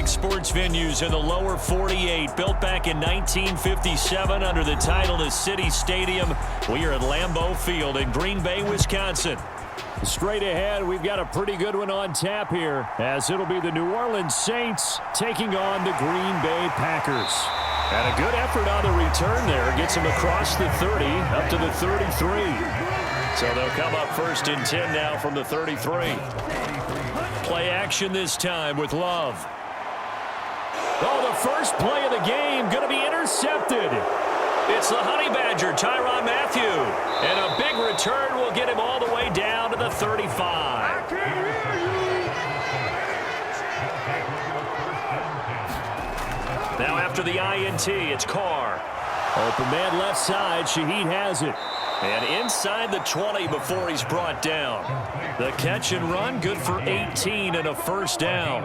iconic sports venues in the lower 48, built back in 1957 under the title of City Stadium. We are at Lambeau Field in Green Bay, Wisconsin. Straight ahead, we've got a pretty good one on tap here, as it'll be the New Orleans Saints taking on the Green Bay Packers. And a good effort on the return there. Gets them across the 30, up to the 33. So they'll come up first and 10 now from the 33. Play action this time with Love. Oh, the first play of the game going to be intercepted. It's the Honey Badger, Tyrann Mathieu. And a big return will get him all the way down to the 35. Now after the INT, it's Carr. Open man left side, Shaheed has it. And inside the 20 before he's brought down. The catch and run, good for 18 and a first down.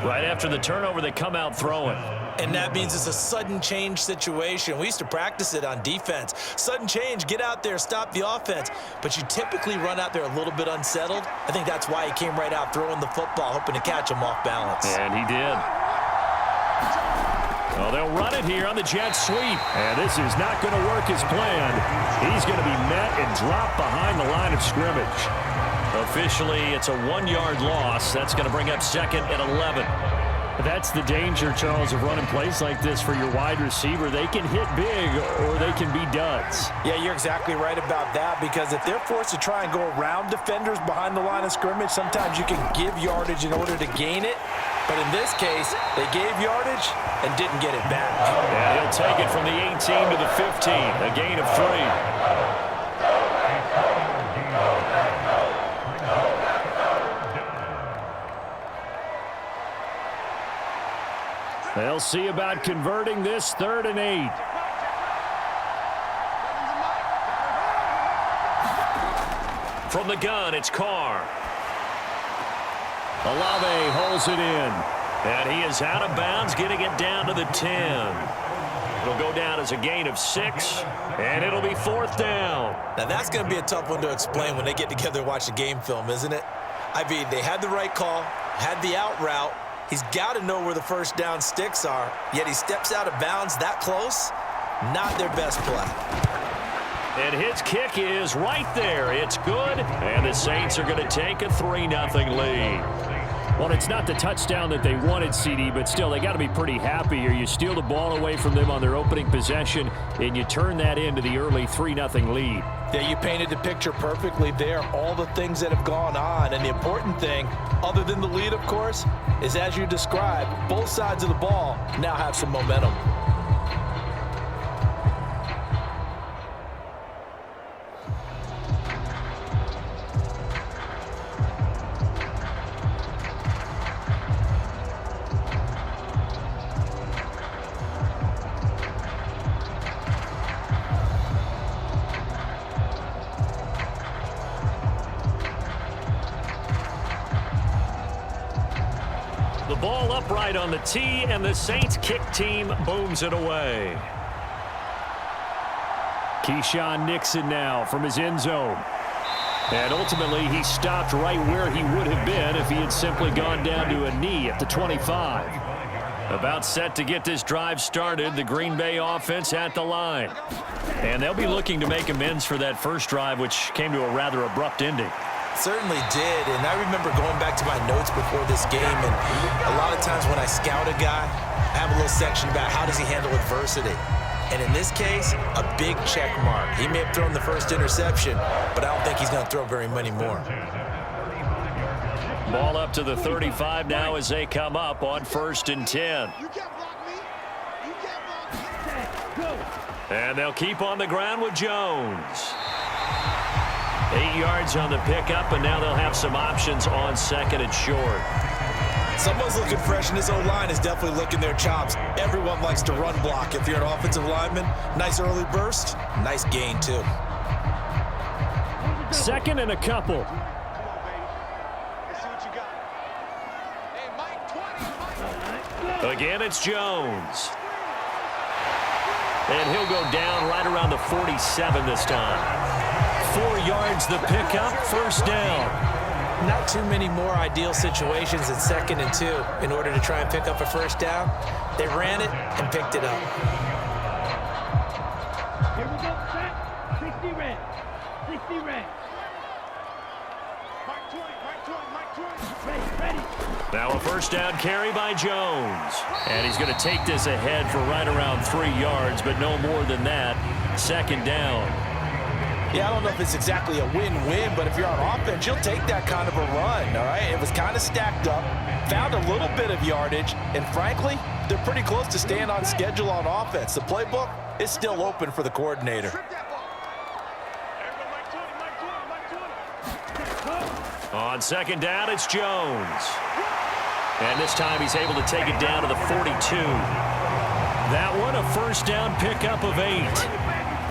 Right after the turnover, they come out throwing. And that means it's a sudden change situation. We used to practice it on defense. Sudden change, get out there, stop the offense. But you typically run out there a little bit unsettled. I think that's why he came right out throwing the football, hoping to catch him off balance. And he did. Well, they'll run it here on the jet sweep. And this is not going to work as planned. He's going to be met and dropped behind the line of scrimmage. Officially, it's a 1-yard loss. That's going to bring up second and 11. That's the danger, Charles, of running plays like this for your wide receiver. They can hit big or they can be duds. Yeah, you're exactly right about that, because if they're forced to try and go around defenders behind the line of scrimmage, sometimes you can give yardage in order to gain it. But in this case, they gave yardage and didn't get it back. And he'll take it from the 18 to the 15, a gain of 3. They'll see about converting this 3rd and 8. From the gun, it's Carr. Olave holds it in. And he is out of bounds, getting it down to the 10. It'll go down as a gain of 6, and it'll be 4th down. Now that's going to be a tough one to explain when they get together and watch the game film, isn't it? I mean, they had the right call, had the out route. He's got to know where the first down sticks are, yet he steps out of bounds that close. Not their best play. And his kick is right there. It's good, and the Saints are going to take a 3-0 lead. Well, it's not the touchdown that they wanted, CD, but still, they got to be pretty happy here. You steal the ball away from them on their opening possession, and you turn that into the early 3-0 lead. Yeah, you painted the picture perfectly there, all the things that have gone on. And the important thing, other than the lead, of course, is as you described, both sides of the ball now have some momentum. Ball upright on the tee, and the Saints kick team booms it away. Keyshawn Nixon now from his end zone. And ultimately, he stopped right where he would have been if he had simply gone down to a knee at the 25. About set to get this drive started, the Green Bay offense at the line. And they'll be looking to make amends for that first drive, which came to a rather abrupt ending. Certainly did, and I remember going back to my notes before this game, and a lot of times when I scout a guy, I have a little section about how does he handle adversity. And in this case, a big check mark. He may have thrown the first interception, but I don't think he's going to throw very many more. Ball up to the 35 now as they come up on 1st and 10. And they'll keep on the ground with Jones. 8 yards on the pickup, and now they'll have some options on 2nd and short. Someone's looking fresh, and his O-line is definitely licking their chops. Everyone likes to run block. If you're an offensive lineman, nice early burst, nice gain too. 2nd and a couple. Again, it's Jones. And he'll go down right around the 47 this time. 4 yards the pickup, 1st down. Not too many more ideal situations in 2nd and 2 in order to try and pick up a first down. They ran it and picked it up. Here we go, set. 60 red. 60 red. Mike 20. Ready. Now a first down carry by Jones. And he's going to take this ahead for right around 3 yards, but no more than that. 2nd down. Yeah, I don't know if it's exactly a win-win, but if you're on offense, you'll take that kind of a run, all right? It was kind of stacked up, found a little bit of yardage, and frankly, they're pretty close to staying on schedule on offense. The playbook is still open for the coordinator. On 2nd down, it's Jones. And this time he's able to take it down to the 42. That one, a first down pickup of 8.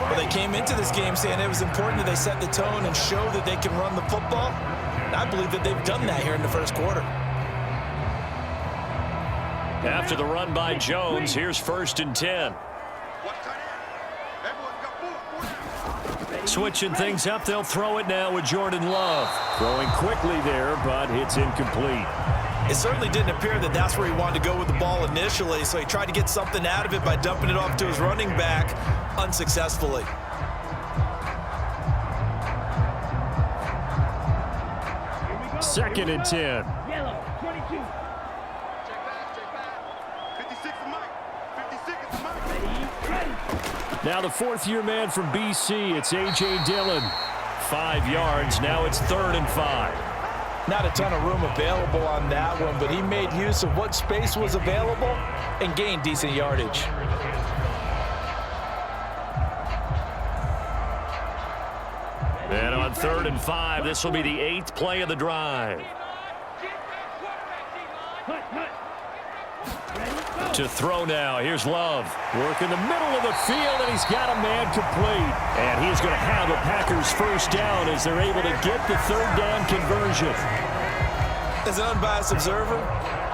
Well, they came into this game saying it was important that they set the tone and show that they can run the football. And I believe that they've done that here in the first quarter. After the run by Jones, here's 1st and 10. Switching things up, they'll throw it now with Jordan Love. Throwing quickly there, but it's incomplete. It certainly didn't appear that that's where he wanted to go with the ball initially, so he tried to get something out of it by dumping it off to his running back unsuccessfully. Second and 10. Yellow, 22. Check back. 56 to Mike. 56 to Mike. Ready. Now the 4th-year man from BC, it's A.J. Dillon. 5 yards, now it's 3rd and 5. Not a ton of room available on that one, but he made use of what space was available and gained decent yardage. And on 3rd and 5, this will be the 8th play of the drive. To throw now, here's Love. Work in the middle of the field, and he's got a man complete. And he's going to have a Packers first down as they're able to get the 3rd down conversion. As an unbiased observer,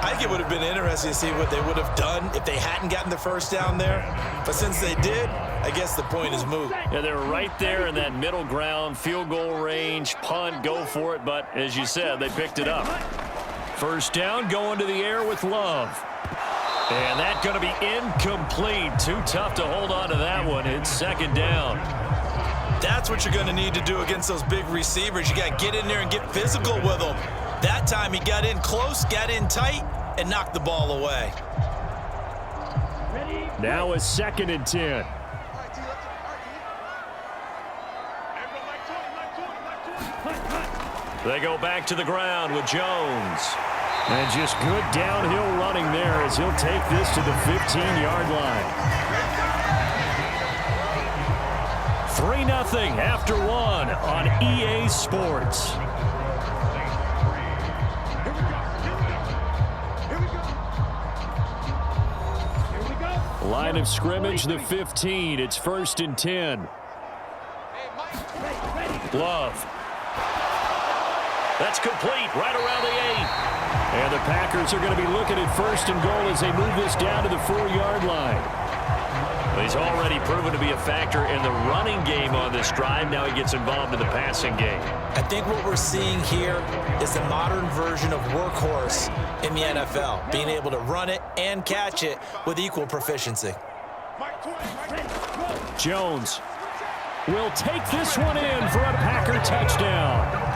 I think it would have been interesting to see what they would have done if they hadn't gotten the first down there. But since they did, I guess the point is moot. Yeah, they were right there in that middle ground, field goal range, punt, go for it. But as you said, they picked it up. First down, going to the air with Love. And that's going to be incomplete. Too tough to hold on to that one. It's 2nd down. That's what you're going to need to do against those big receivers. You got to get in there and get physical with them. That time he got in close, got in tight, and knocked the ball away. Now a 2nd and 10. They go back to the ground with Jones. And just good downhill running there as he'll take this to the 15-yard line. 3-0 after 1 on EA Sports. Line of scrimmage, the 15. It's 1st and 10. Love. That's complete right around the 8. And the Packers are going to be looking at 1st and goal as they move this down to the 4-yard line. Well, he's already proven to be a factor in the running game on this drive. Now he gets involved in the passing game. I think what we're seeing here is the modern version of workhorse in the NFL, being able to run it and catch it with equal proficiency. Jones will take this one in for a Packer touchdown.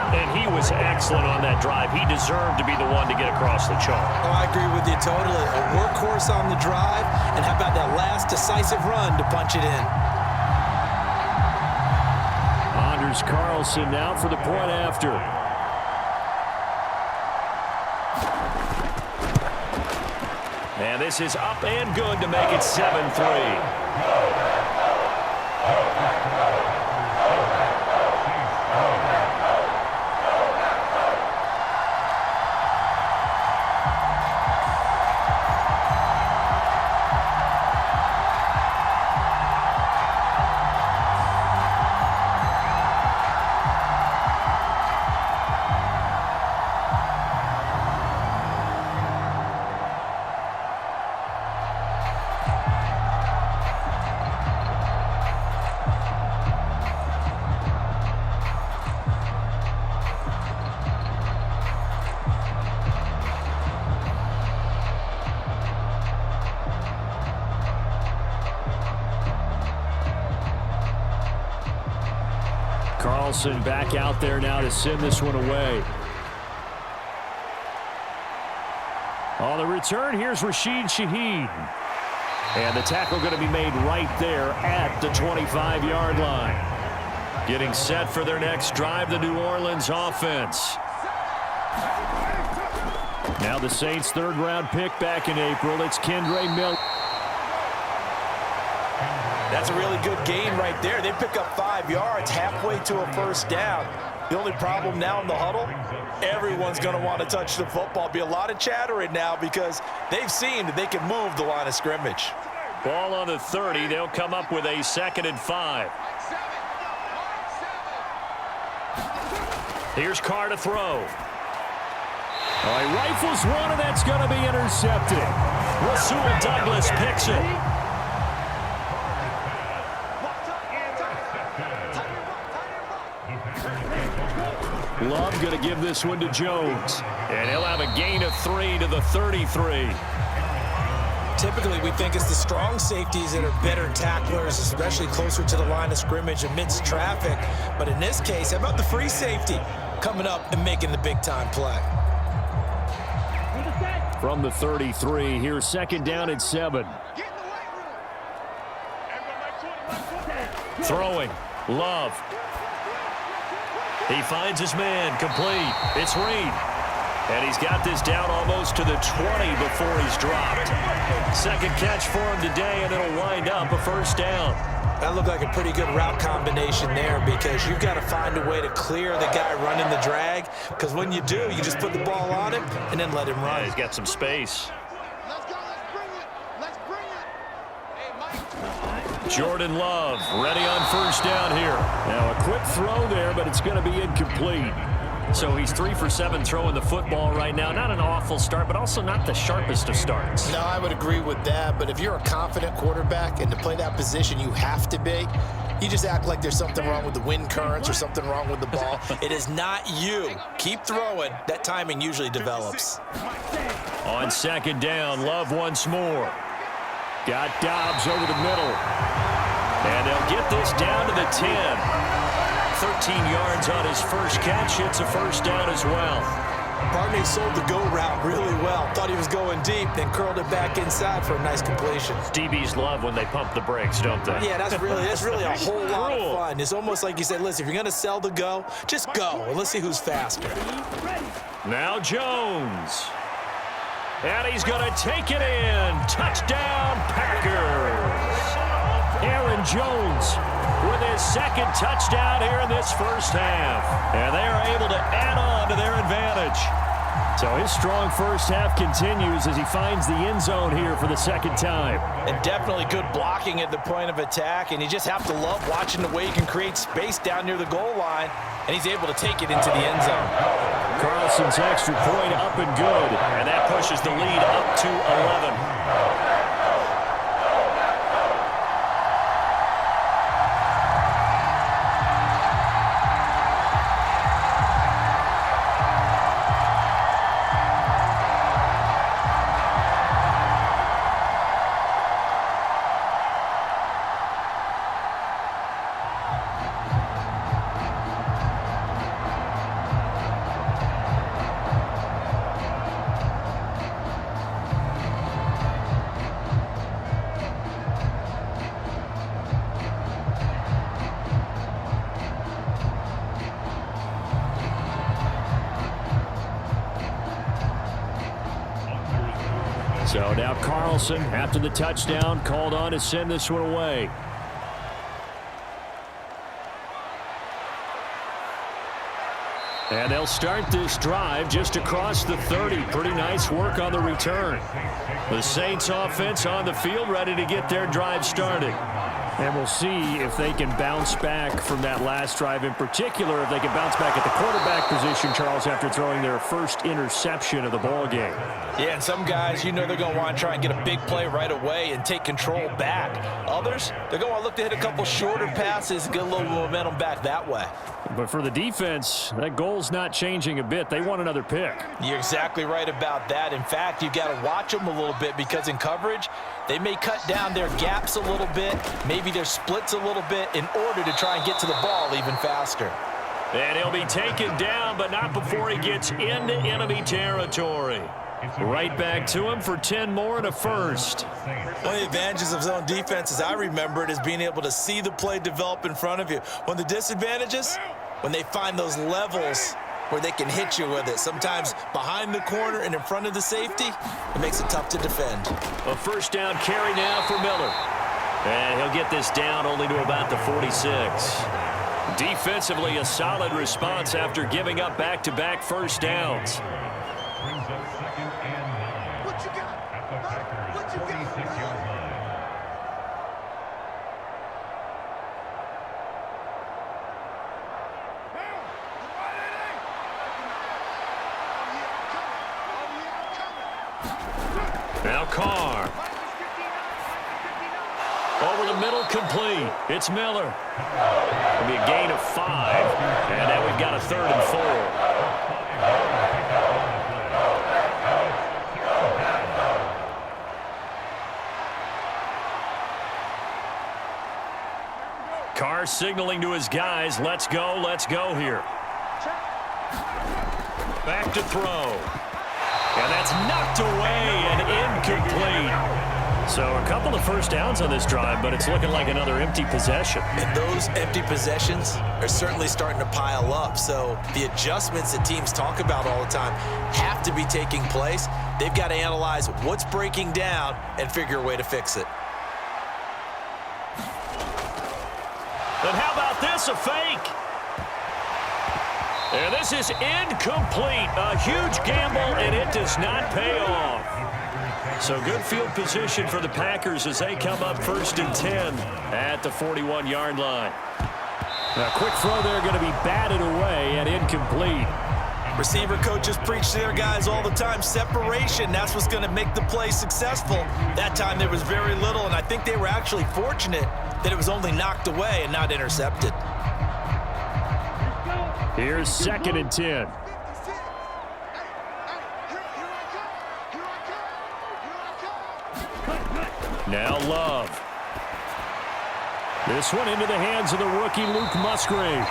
And he was excellent on that drive. He deserved to be the one to get across the chalk. Oh, I agree with you totally. A workhorse on the drive, and how about that last decisive run to punch it in? Anders Carlson now for the point after. And this is up and good to make it 7-3. Carlson back out there now to send this one away. On the return, here's Rashid Shaheed. And the tackle going to be made right there at the 25-yard line. Getting set for their next drive, the New Orleans offense. Now the Saints' third-round pick back in April. It's Kendre Miller. That's a really good gain right there. They pick up 5 yards halfway to a first down. The only problem now in the huddle, everyone's going to want to touch the football. Be a lot of chattering now because they've seen that they can move the line of scrimmage. Ball on the 30. They'll come up with a 2nd and 5. Here's Carr to throw. He rifles one, and that's going to be intercepted. Rasul Douglas picks it. Love going to give this one to Jones. And he'll have a gain of 3 to the 33. Typically, we think it's the strong safeties that are better tacklers, especially closer to the line of scrimmage amidst traffic. But in this case, how about the free safety coming up and making the big-time play? From the 33, here's 2nd down and 7. Throwing. Love. He finds his man, complete. It's Reed. And he's got this down almost to the 20 before he's dropped. 2nd catch for him today, and it'll wind up a first down. That looked like a pretty good route combination there because you've got to find a way to clear the guy running the drag, because when you do, you just put the ball on him and then let him run. Yeah, he's got some space. Let's go, let's bring it. Let's bring it. Hey, Mike. Jordan Love ready on first down here. Now a quick throw there, but it's going to be incomplete. So he's 3 for 7 throwing the football right now. Not an awful start, but also not the sharpest of starts. No, I would agree with that. But if you're a confident quarterback and to play that position, you have to be. You just act like there's something wrong with the wind currents or something wrong with the ball. It is not you. Keep throwing. That timing usually develops. On 2nd down, Love once more. Got Dobbs over the middle. And they'll get this down to the 10. 13 yards on his first catch. It's a first down as well. Barney sold the go route really well. Thought he was going deep, then curled it back inside for a nice completion. DBs love when they pump the brakes, don't they? Yeah, that's really a whole lot of fun. It's almost like you said, listen, if you're going to sell the go, just go. And let's see who's faster. Now Jones. And he's going to take it in. Touchdown, Packers. Aaron Jones with his 2nd touchdown here in this first half. And they are able to add on to their advantage. So his strong first half continues as he finds the end zone here for the 2nd time. And definitely good blocking at the point of attack. And you just have to love watching the way he can create space down near the goal line. And he's able to take it into the end zone. Carlson's extra point up and good. And that pushes the lead up to 11. So now Carlson, after the touchdown, called on to send this one away. And they'll start this drive just across the 30. Pretty nice work on the return. The Saints offense on the field ready to get their drive started. And we'll see if they can bounce back from that last drive, in particular if they can bounce back at the quarterback position, Charles, after throwing their first interception of the ball game. Yeah, and some guys, you know they're going to want to try and get a big play right away and take control back. Others, they're going to look to hit a couple shorter passes and get a little momentum back that way. But for the defense, that goal's not changing a bit. They want another pick. You're exactly right about that. In fact, you've got to watch them a little bit because in coverage, they may cut down their gaps a little bit, maybe their splits a little bit in order to try and get to the ball even faster. And he'll be taken down, but not before he gets into enemy territory. Right back to him for 10 more and a first. One of the advantages of zone defense, as I remember it, is being able to see the play develop in front of you. One of the disadvantages, when they find those levels where they can hit you with it. Sometimes behind the corner and in front of the safety, it makes it tough to defend. A first down carry now for Miller. And he'll get this down only to about the 46. Defensively, a solid response after giving up back-to-back first downs. What you got? What you got? Now Carr. Over the middle, complete. It's Miller. It'll be a gain of 5. And now we've got a 3rd and 4. Carr signaling to his guys, let's go here. Back to throw. And that's knocked away and incomplete. So a couple of first downs on this drive, but it's looking like another empty possession. And those empty possessions are certainly starting to pile up. So the adjustments that teams talk about all the time have to be taking place. They've got to analyze what's breaking down and figure a way to fix it. And how about this, a fake? And this is incomplete. A huge gamble, and it does not pay off. So good field position for the Packers as they come up 1st and 10 at the 41-yard line. A quick throw there going to be batted away and incomplete. Receiver coaches preach to their guys all the time. Separation, that's what's going to make the play successful. That time there was very little, and I think they were actually fortunate that it was only knocked away and not intercepted. Here's 2nd and 10. Now Love. This one into the hands of the rookie Luke Musgrave.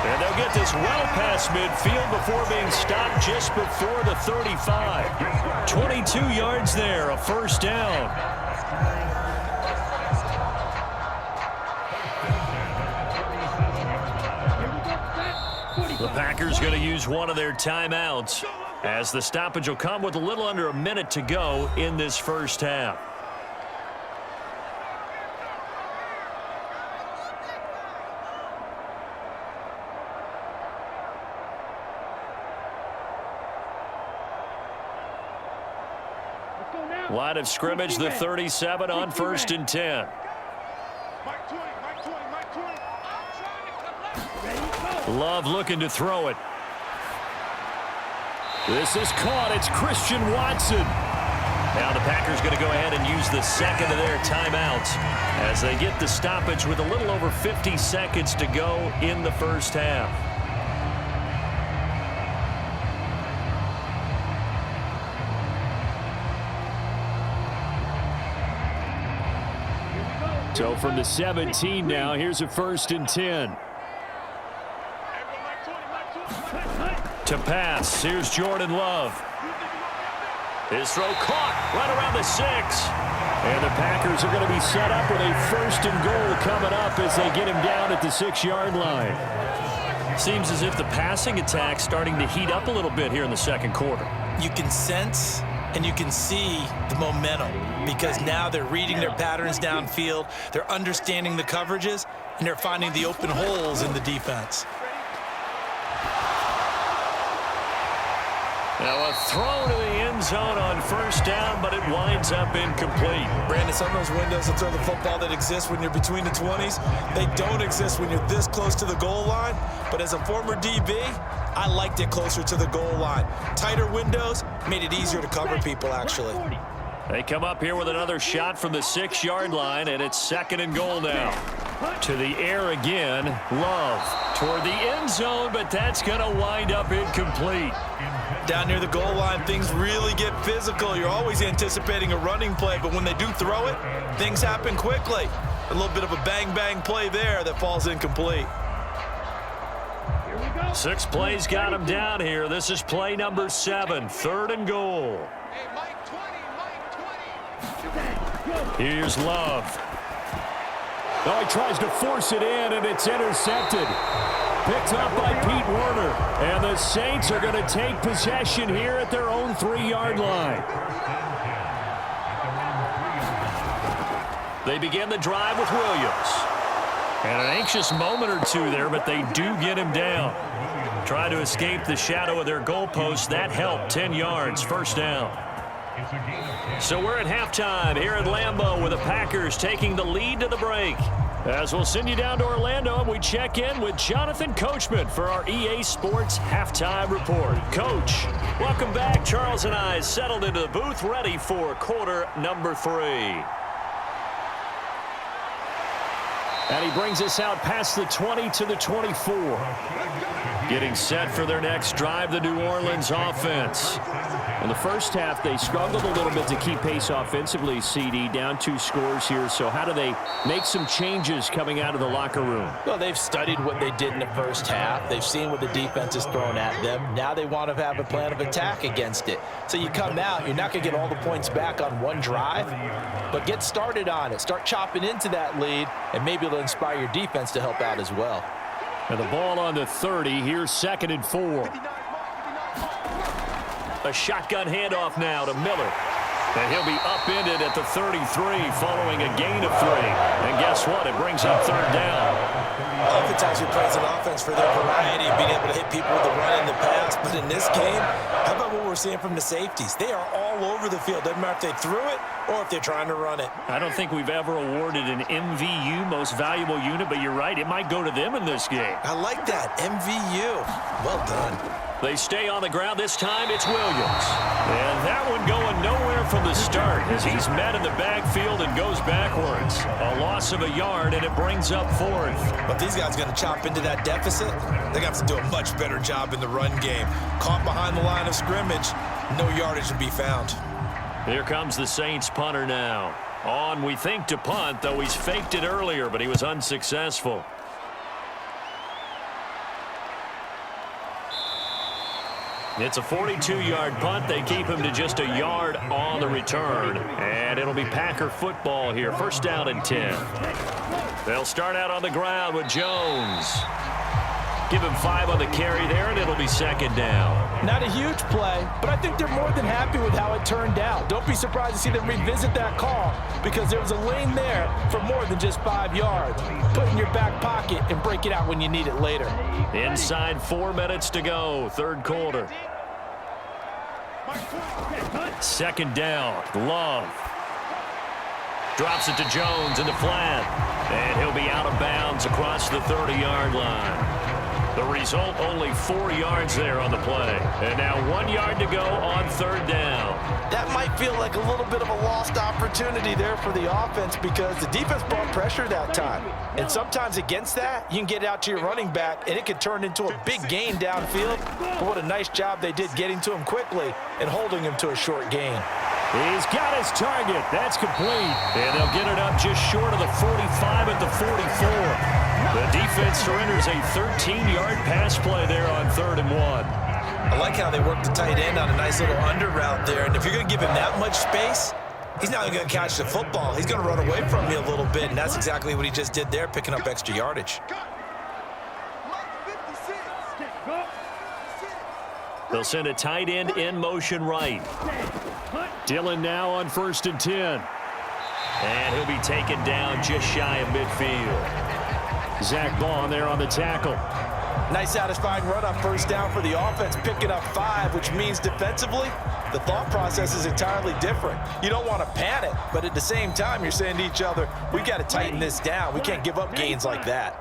And they'll get this well past midfield before being stopped just before the 35. 22 yards there, a first down. The Packers going to use one of their timeouts as the stoppage will come with a little under a minute to go in this first half. Line of scrimmage, the 37 on 1st and 10. Love looking to throw it. This is caught. It's Christian Watson. Now the Packers going to go ahead and use the second of their timeouts as they get the stoppage with a little over 50 seconds to go in the first half. So from the 17 now, here's a 1st and 10. To pass, here's Jordan Love. His throw caught right around the 6. And the Packers are going to be set up with a 1st and goal coming up as they get him down at the 6-yard line. Seems as if the passing attack's starting to heat up a little bit here in the second quarter. You can sense and you can see the momentum because now they're reading their patterns downfield, they're understanding the coverages, and they're finding the open holes in the defense. Now a throw to the end zone on 1st down, but it winds up incomplete. Brandon, some of those windows to throw the football that exist when you're between the 20s, they don't exist when you're this close to the goal line. But as a former DB, I liked it closer to the goal line. Tighter windows made it easier to cover people, actually. They come up here with another shot from the 6-yard line, and it's 2nd and goal now. To the air again, Love toward the end zone, but that's going to wind up incomplete. Down near the goal line, things really get physical. You're always anticipating a running play, but when they do throw it, things happen quickly. A little bit of a bang-bang play there that falls incomplete. 6 plays got him down here. This is play number 7, 3rd and goal. Hey, Mike 20, Mike 20. Here's Love. Oh, he tries to force it in, and it's intercepted. Picked up by Pete Werner. And the Saints are going to take possession here at their own 3-yard line. They begin the drive with Williams. And an anxious moment or two there, but they do get him down. Trying to escape the shadow of their goalpost. That helped. 10 yards, first down. So we're at halftime here at Lambeau with the Packers taking the lead to the break. As we'll send you down to Orlando, and we check in with Jonathan Coachman for our EA Sports Halftime Report. Coach, welcome back. Charles and I settled into the booth, ready for quarter number 3. And he brings us out past the 20 to the 24. Getting set for their next drive, the New Orleans offense. In the first half, they struggled a little bit to keep pace offensively, CD, down 2 scores here. So how do they make some changes coming out of the locker room? Well, they've studied what they did in the first half. They've seen what the defense has thrown at them. Now they want to have a plan of attack against it. So you come out, you're not going to get all the points back on one drive, but get started on it. Start chopping into that lead, and maybe it'll inspire your defense to help out as well. And the ball on the 30. Here's 2nd and 4. A shotgun handoff now to Miller. And he'll be upended at the 33 following a gain of 3. And guess what? It brings up 3rd down. Oftentimes we praise an offense for their variety of being able to hit people with the run and the pass. But in this game, how about what we're seeing from the safeties? They are all over the field. Doesn't matter if they threw it or if they're trying to run it. I don't think we've ever awarded an MVU, most valuable unit, but you're right. It might go to them in this game. I like that. MVU. Well done. They stay on the ground. This time it's Williams. And that one going nowhere from the start as he's met in the backfield and goes backwards. A loss of a yard, and it brings up 4th. But these guys are going to chop into that deficit. They're going to have to do a much better job in the run game. Caught behind the line of scrimmage, no yardage to be found. Here comes the Saints punter now. On, we think, to punt, though he's faked it earlier, but he was unsuccessful. It's a 42-yard punt. They keep him to just a yard on the return. And it'll be Packer football here. First down and 10. They'll start out on the ground with Jones. Give him 5 on the carry there, and it'll be 2nd down. Not a huge play, but I think they're more than happy with how it turned out. Don't be surprised to see them revisit that call because there was a lane there for more than just 5 yards. Put it in your back pocket and break it out when you need it later. Inside 4 minutes to go, 3rd quarter. 2nd down, Love. Drops it to Jones in the flat. And he'll be out of bounds across the 30-yard line. The result, only 4 yards there on the play. And now 1 yard to go on 3rd down. That might feel like a little bit of a lost opportunity there for the offense because the defense brought pressure that time. And sometimes against that, you can get out to your running back, and it could turn into a big gain downfield. But what a nice job they did getting to him quickly and holding him to a short gain. He's got his target. That's complete. And they'll get it up just short of the 45 at the 44. The defense surrenders a 13-yard pass play there on 3rd and 1. I like how they work the tight end on a nice little under route there. And if you're going to give him that much space, he's not going to catch the football. He's going to run away from you a little bit, and that's exactly what he just did there, picking up extra yardage. They'll send a tight end in motion right. Dillon now on 1st and 10. And he'll be taken down just shy of midfield. Zach Bond there on the tackle. Nice satisfying run on 1st down for the offense, picking up 5, which means defensively, the thought process is entirely different. You don't want to panic, but at the same time, you're saying to each other, we got to tighten this down. We can't give up gains like that.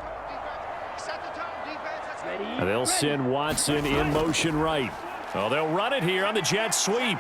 And they'll send Watson in motion right. Oh, they'll run it here on the jet sweep.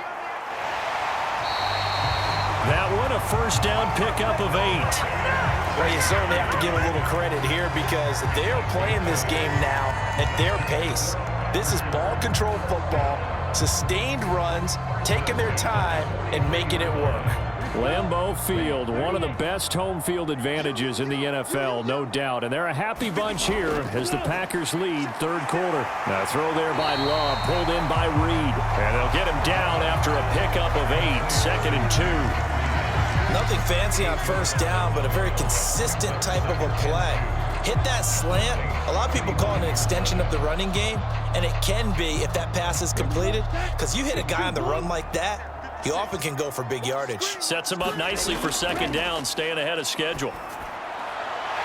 That one, a 1st down pickup of 8. Well, you certainly have to give a little credit here because they're playing this game now at their pace. This is ball control football, sustained runs, taking their time, and making it work. Lambeau Field, one of the best home field advantages in the NFL, no doubt. And they're a happy bunch here as the Packers lead third quarter. Now throw there by Love, pulled in by Reed. And they'll get him down after a pickup of 8, 2nd and 2. Nothing fancy on first down, but a very consistent type of a play. Hit that slant. A lot of people call it an extension of the running game, and it can be if that pass is completed, because you hit a guy on the run like that, he often can go for big yardage. Sets him up nicely for 2nd down, staying ahead of schedule.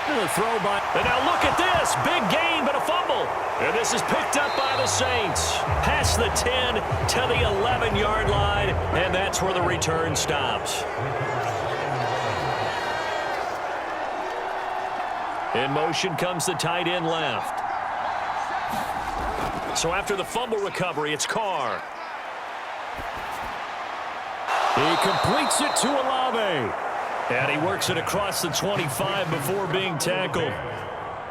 And a throw by. And now look at this. Big gain, but a fumble. And this is picked up by the Saints. Past the 10 to the 11-yard line, and that's where the return stops. In motion comes the tight end left. So after the fumble recovery, it's Carr. He completes it to Olave. And he works it across the 25 before being tackled.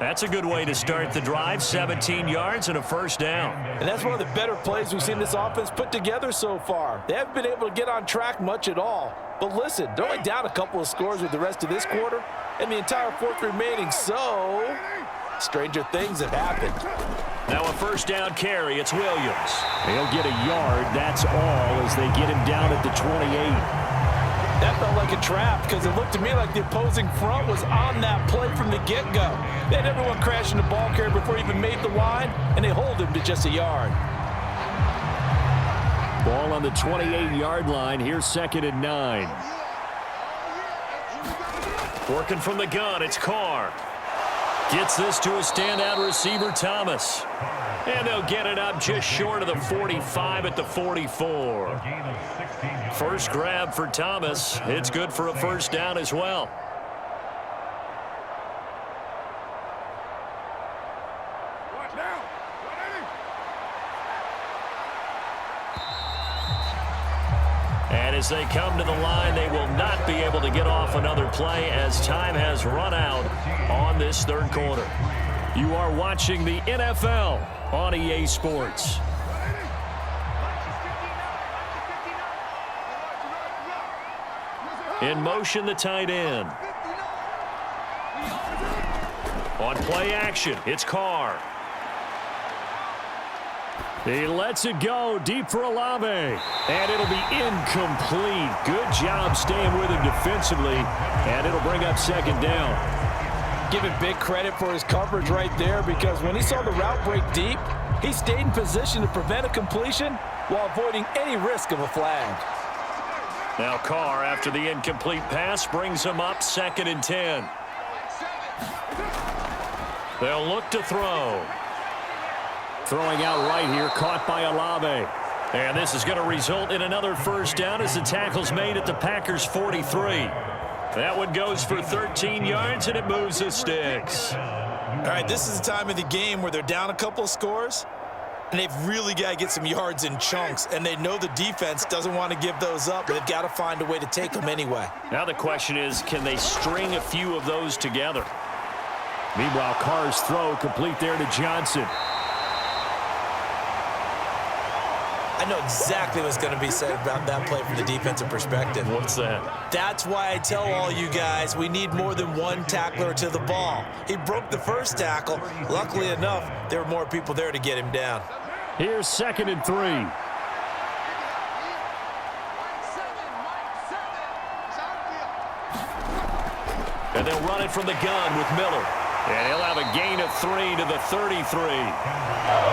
That's a good way to start the drive. 17 yards and a first down. And that's one of the better plays we've seen this offense put together so far. They haven't been able to get on track much at all. But listen, they're only down a couple of scores with the rest of this quarter and the entire fourth remaining. So, stranger things have happened. Now a first down carry. It's Williams. He'll get a yard. That's all as they get him down at the 28. That felt like a trap because it looked to me like the opposing front was on that play from the get-go. They had everyone crashing the ball carrier before he even made the line, and they hold him to just a yard. Ball on the 28-yard line. Here's 2nd and 9. Working from the gun, it's Carr. Gets this to a standout receiver, Thomas. And they'll get it up just short of the 45 at the 44. First grab for Thomas. It's good for a first down as well. And as they come to the line, they will not be able to get off another play as time has run out on this third quarter. You are watching the NFL on EA Sports. In motion, the tight end. On play action, it's Carr. He lets it go deep for Olave. And it'll be incomplete. Good job staying with him defensively. And it'll bring up 2nd down. Give him big credit for his coverage right there because when he saw the route break deep, he stayed in position to prevent a completion while avoiding any risk of a flag. Now Carr, after the incomplete pass, brings him up 2nd and 10. They'll look to throw. Throwing out right here, caught by Olave. And this is going to result in another first down as the tackle's made at the Packers' 43. That one goes for 13 yards, and it moves the sticks. All right, this is the time of the game where they're down a couple of scores, and they've really got to get some yards in chunks, and they know the defense doesn't want to give those up, but they've got to find a way to take them anyway. Now the question is, can they string a few of those together? Meanwhile, Carr's throw complete there to Johnson. I know exactly what's going to be said about that play from the defensive perspective. What's that? That's why I tell all you guys we need more than one tackler to the ball. He broke the first tackle. Luckily enough, there were more people there to get him down. Here's 2nd and 3. And they'll run it from the gun with Miller. And he'll have a gain of 3 to the 33.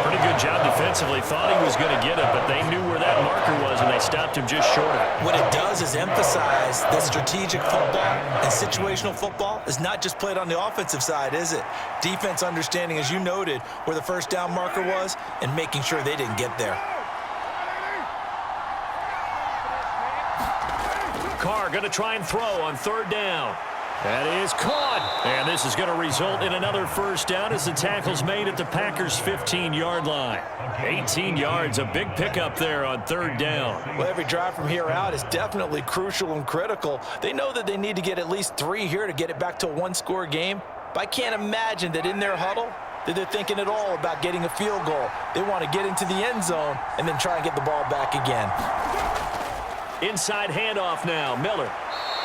Pretty good job defensively. Thought he was going to get it, but they knew where that marker was, and they stopped him just short of it. What it does is emphasize that strategic football and situational football is not just played on the offensive side, is it? Defense understanding, as you noted, where the first down marker was and making sure they didn't get there. Carr going to try and throw on 3rd down. That is caught. And this is going to result in another first down as the tackle's made at the Packers' 15-yard line. 18 yards, a big pickup there on 3rd down. Well, every drive from here out is definitely crucial and critical. They know that they need to get at least 3 here to get it back to a one-score game. But I can't imagine that in their huddle that they're thinking at all about getting a field goal. They want to get into the end zone and then try and get the ball back again. Inside handoff now, Miller.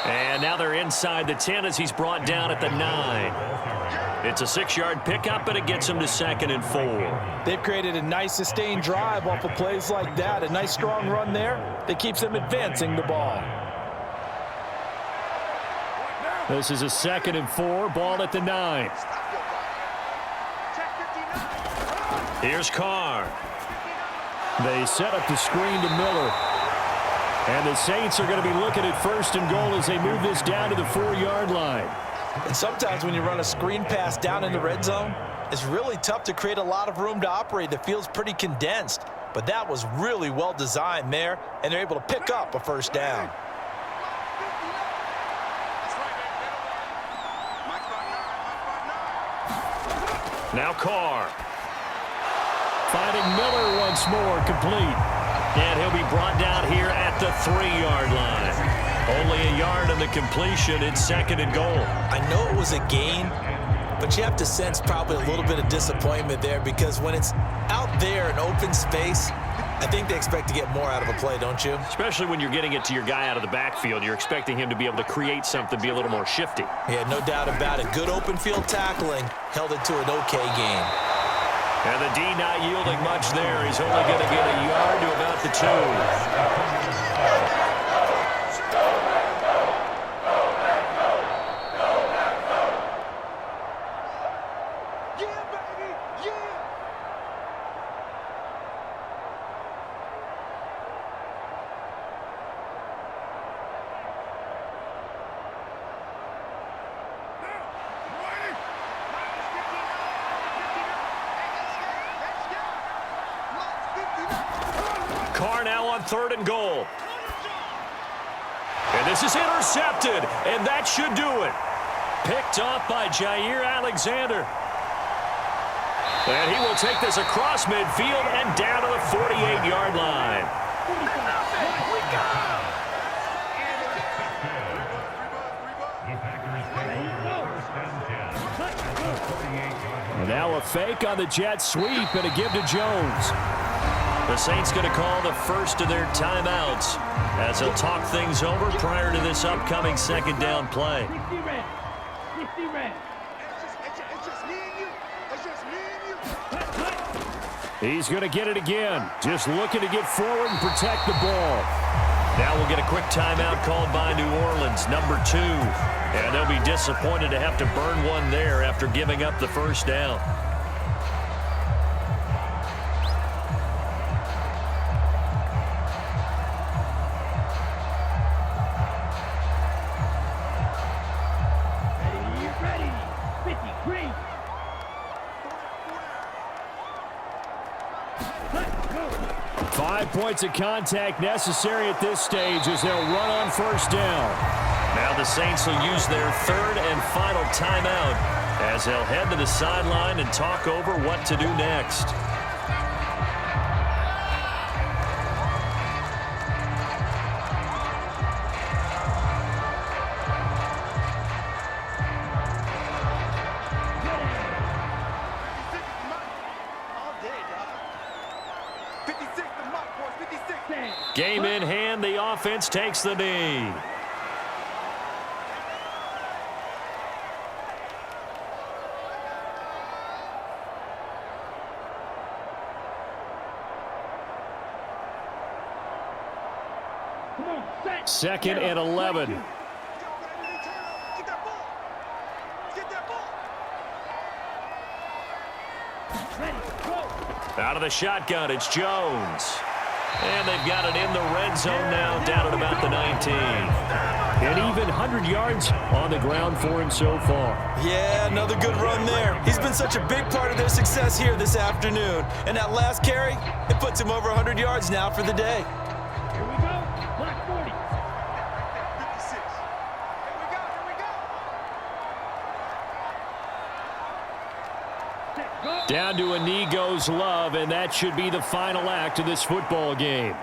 And now they're inside the 10 as he's brought down at the 9. It's a 6-yard pickup, and it gets him to 2nd and 4. They've created a nice sustained drive off of plays like that. A nice strong run there that keeps them advancing the ball. This is a 2nd and 4, ball at the 9. Here's Carr. They set up the screen to Miller. And the Saints are going to be looking at 1st and goal as they move this down to the 4-yard line. And sometimes when you run a screen pass down in the red zone, it's really tough to create a lot of room to operate. The field's pretty condensed. But that was really well designed there, and they're able to pick up a 1st down. Now Carr. Finding Miller once more, complete. And he'll be brought down here at the 3-yard line. Only a yard on the completion. It's 2nd and goal. I know it was a gain, but you have to sense probably a little bit of disappointment there because when it's out there in open space, I think they expect to get more out of a play, don't you? Especially when you're getting it to your guy out of the backfield. You're expecting him to be able to create something, be a little more shifty. Yeah, no doubt about it. Good open field tackling held it to an okay gain. And the D not yielding much there. He's only going to get a yard to about the 2. Carr now on 3rd and goal. And this is intercepted, and that should do it. Picked off by Jair Alexander. And he will take this across midfield and down to the 48-yard line. And now a fake on the jet sweep and a give to Jones. The Saints going to call the first of their timeouts as they'll talk things over prior to this upcoming 2nd down play. 60 red. 60 red. It's just me and you. It's just me and you. He's going to get it again. Just looking to get forward and protect the ball. Now we'll get a quick timeout called by New Orleans, number 2. And they'll be disappointed to have to burn one there after giving up the 1st down. Ready. 53. Let's go. 5 points of contact necessary at this stage as they'll run on 1st down. Now the Saints will use their 3rd and final timeout as they'll head to the sideline and talk over what to do next. Game in hand, the offense takes the knee. Come on, set. 2nd and 11. Get that ball. Get that ball. Ready. Go. Out of the shotgun, it's Jones. And they've got it in the red zone now, down at about the 19. And even 100 yards on the ground for him so far. Yeah, another good run there. He's been such a big part of their success here this afternoon. And that last carry, it puts him over 100 yards now for the day. Here we go. Block 40. 56. Here we go. Set. Go. Down to a knee goes Love, and that should be the final act of this football game.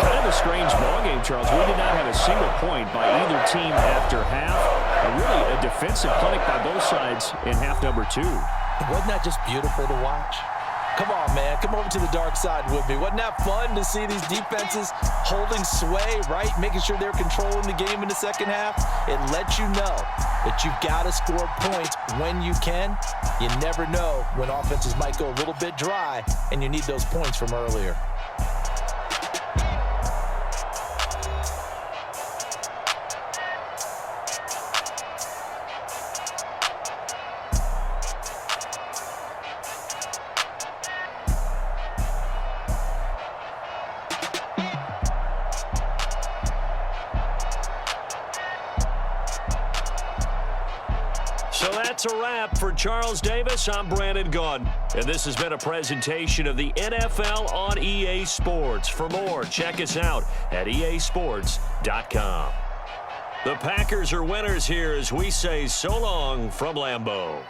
Kind of a strange ball game, Charles. We did not have a single point by either team after half. Really a defensive clinic by both sides in half number 2. Wasn't that just beautiful to watch? Come on, man. Come over to the dark side with me. Wasn't that fun to see these defenses holding sway, right? Making sure they're controlling the game in the second half. It lets you know that you've got to score points when you can. You never know when offenses might go a little bit dry, and you need those points from earlier. So that's a wrap for Charles Davis. I'm Brandon Gunn, and this has been a presentation of the NFL on EA Sports. For more, check us out at easports.com. The Packers are winners here as we say so long from Lambeau.